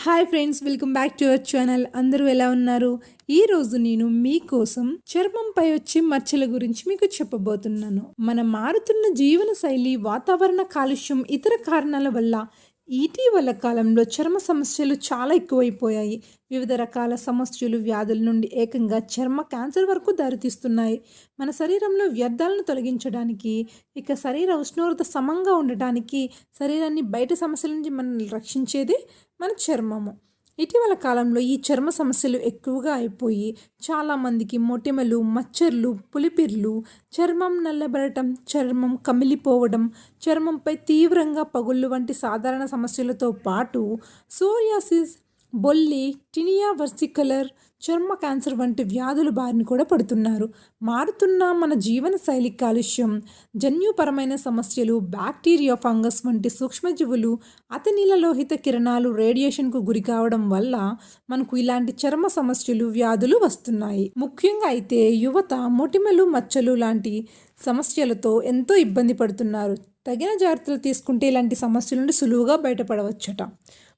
Hi friends, welcome back to our channel. అందరూ ఎలా ఉన్నారు? ఈరోజు నేను మీకోసం చర్మంపై వచ్చే మచ్చల గురించి మీకు చెప్పబోతున్నాను. మన మారుతున్న జీవన శైలి, వాతావరణ కాలుష్యం, ఇతర కారణాల వల్ల ఇటీవల కాలంలో చర్మ సమస్యలు చాలా ఎక్కువైపోయాయి. వివిధ రకాల సమస్యలు, వ్యాధుల నుండి ఏకంగా చర్మ క్యాన్సర్ వరకు దారితీస్తున్నాయి. మన శరీరంలో వ్యర్థాలను తొలగించడానికి, ఇక శరీర ఉష్ణోగ్రత సమంగా ఉండటానికి, శరీరాన్ని బయట సమస్యల నుంచి మనల్ని రక్షించేది మన చర్మము. ఇటీవల కాలంలో ఈ చర్మ సమస్యలు ఎక్కువగా అయిపోయి చాలామందికి మొటిమలు, మచ్చర్లు, పులిపిర్లు, చర్మం నల్లబడటం, చర్మం కమిలిపోవడం, చర్మంపై తీవ్రంగా పగుళ్ళు వంటి సాధారణ సమస్యలతో పాటు సోరియాసిస్, బొల్లి, టినియా వర్సికలర్, చర్మ క్యాన్సర్ వంటి వ్యాధుల బారిన కూడా పడుతున్నారు. మారుతున్న మన జీవన శైలి, కాలుష్యం, జన్యుపరమైన సమస్యలు, బ్యాక్టీరియా, ఫంగస్ వంటి సూక్ష్మజీవులు, అతి నీలలోహిత కిరణాలు, రేడియేషన్కు గురి కావడం వల్ల మనకు ఇలాంటి చర్మ సమస్యలు, వ్యాధులు వస్తున్నాయి. ముఖ్యంగా అయితే యువత మొటిమలు, మచ్చలు లాంటి సమస్యలతో ఎంతో ఇబ్బంది పడుతున్నారు. తగిన జాగ్రత్తలు తీసుకుంటే ఇలాంటి సమస్యల నుండి సులువుగా బయటపడవచ్చట.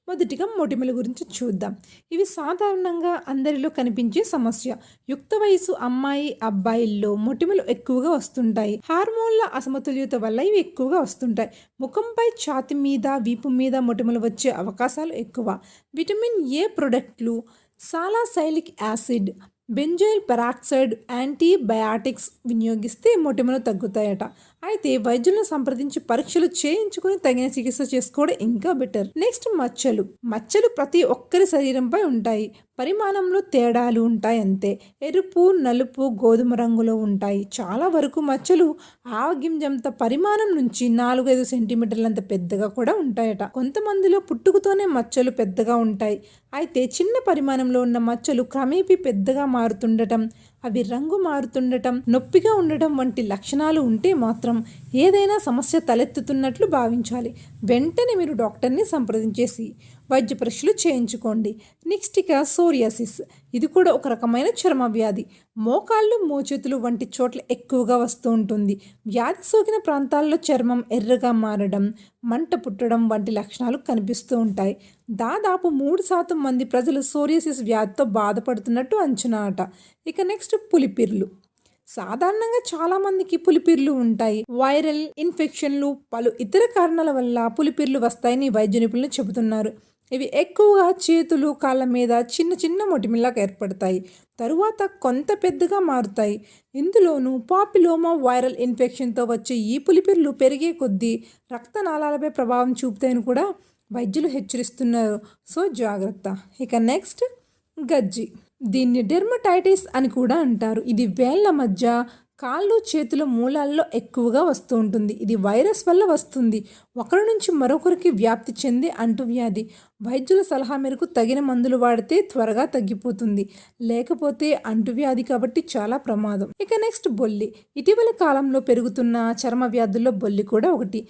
మొదటిగా మొటిమల గురించి చూద్దాం. ఇవి సాధారణంగా అందరిలో కనిపించే సమస్య. యుక్త వయసు అమ్మాయి, అబ్బాయిల్లో మొటిమలు ఎక్కువగా వస్తుంటాయి. హార్మోన్ల అసమతుల్యత వల్ల ఇవి ఎక్కువగా వస్తుంటాయి. ముఖంపై, ఛాతి మీద, వీపు మీద మొటిమలు వచ్చే అవకాశాలు ఎక్కువ. విటమిన్ ఏ ప్రొడక్ట్లు, salicylic acid, benzoyl peroxide, antibiotics వినియోగిస్తే మొటిమలు తగ్గుతాయట. అయితే వైద్యులను సంప్రదించి పరీక్షలు చేయించుకుని తగిన చికిత్స చేసుకోవడం ఇంకా బెటర్. నెక్స్ట్ మచ్చలు ప్రతి ఒక్కరి శరీరంపై ఉంటాయి. పరిమాణంలో తేడాలు ఉంటాయి అంతే. ఎరుపు, నలుపు, గోధుమ రంగులో ఉంటాయి. చాలా వరకు మచ్చలు ఆవగింజంత పరిమాణం నుంచి 4-5 సెంటీమీటర్లంత పెద్దగా కూడా ఉంటాయట. కొంతమందిలో పుట్టుకతోనే మచ్చలు పెద్దగా ఉంటాయి. అయితే చిన్న పరిమాణంలో ఉన్న మచ్చలు క్రమేపీ పెద్దగా మారుతుండటం, అవి రంగు మారుతుండటం, నొప్పిగా ఉండటం వంటి లక్షణాలు ఉంటే మాత్రం ఏదైనా సమస్య తలెత్తుతున్నట్లు భావించాలి. వెంటనే మీరు డాక్టర్ని సంప్రదించేసి వైద్య పరీక్షలు చేయించుకోండి. నెక్స్ట్ ఇక సోరియాసిస్. ఇది కూడా ఒక రకమైన చర్మ వ్యాధి. మోకాళ్ళు, మోచేతులు వంటి చోట్ల ఎక్కువగా వస్తూ ఉంటుంది. వ్యాధి సోకిన ప్రాంతాల్లో చర్మం ఎర్రగా మారడం, మంట పుట్టడం వంటి లక్షణాలు కనిపిస్తూ ఉంటాయి. దాదాపు 3% మంది ప్రజలు సోరియాసిస్ వ్యాధితో బాధపడుతున్నట్టు అంచనా అట. ఇక నెక్స్ట్ పులిపిర్లు. సాధారణంగా చాలామందికి పులిపిర్లు ఉంటాయి. వైరల్ ఇన్ఫెక్షన్లు, పలు ఇతర కారణాల వల్ల పులిపిర్లు వస్తాయని వైద్య నిపుణులు చెబుతున్నారు. ఇవి ఎక్కువగా చేతులు, కాళ్ళ మీద చిన్న చిన్న మొటిమల్లాగా ఏర్పడతాయి. తరువాత కొంత పెద్దగా మారుతాయి. ఇందులోనూ పాపిలోమా వైరల్ ఇన్ఫెక్షన్తో వచ్చే ఈ పులిపిర్లు పెరిగే కొద్దీ రక్తనాళాలపై ప్రభావం చూపుతాయని కూడా వైద్యులు హెచ్చరిస్తున్నారు. సో జాగ్రత్త. ఇక నెక్స్ట్ గజ్జి. దీన్ని డెర్మటైటిస్ అని కూడా అంటారు. ఇది వేళ్ల మధ్య, కాళ్ళు, చేతుల మూలాల్లో ఎక్కువగా వస్తూ ఉంటుంది. ఇది వైరస్ వల్ల వస్తుంది. ఒకరి నుంచి మరొకరికి వ్యాప్తి చెందే అంటువ్యాధి. వైద్యుల సలహా మేరకు తగిన మందులు వాడితే త్వరగా తగ్గిపోతుంది. లేకపోతే అంటువ్యాధి కాబట్టి చాలా ప్రమాదం. ఇక నెక్స్ట్ బొల్లి. ఇటీవల కాలంలో పెరుగుతున్న చర్మ వ్యాధుల్లో బొల్లి కూడా ఒకటి.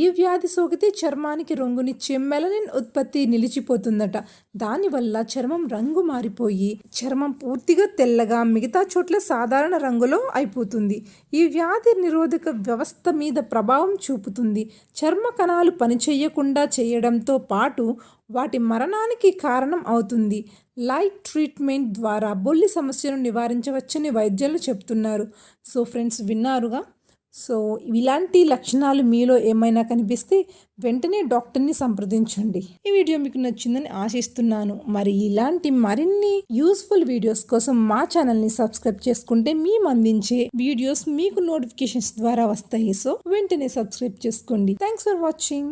ఈ వ్యాధి సోకితే చర్మానికి రంగునిచ్చే మెలనిన్ ఉత్పత్తి నిలిచిపోతుందట. దానివల్ల చర్మం రంగు మారిపోయి చర్మం పూర్తిగా తెల్లగా, మిగతా చోట్ల సాధారణ రంగులో అయిపోతుంది. ఈ వ్యాధి నిరోధక వ్యవస్థ మీద ప్రభావం చూపుతుంది. చర్మ కణాలు పనిచేయకుండా చేయడంతో పాటు వాటి మరణానికి కారణం అవుతుంది. లైట్ ట్రీట్మెంట్ ద్వారా బొల్లి సమస్యను నివారించవచ్చని వైద్యులు చెప్తున్నారు. సో ఫ్రెండ్స్, విన్నారుగా. సో ఇలాంటి లక్షణాలు మీలో ఏమైనా కనిపిస్తే వెంటనే డాక్టర్ని సంప్రదించండి. ఈ వీడియో మీకు నచ్చిందని ఆశిస్తున్నాను. మరి ఇలాంటి మరిన్ని యూస్ఫుల్ వీడియోస్ కోసం మా ఛానల్ని సబ్స్క్రైబ్ చేసుకుంటే మేము అందించే వీడియోస్ మీకు నోటిఫికేషన్స్ ద్వారా వస్తాయి. సో వెంటనే సబ్స్క్రైబ్ చేసుకోండి. Thanks for watching.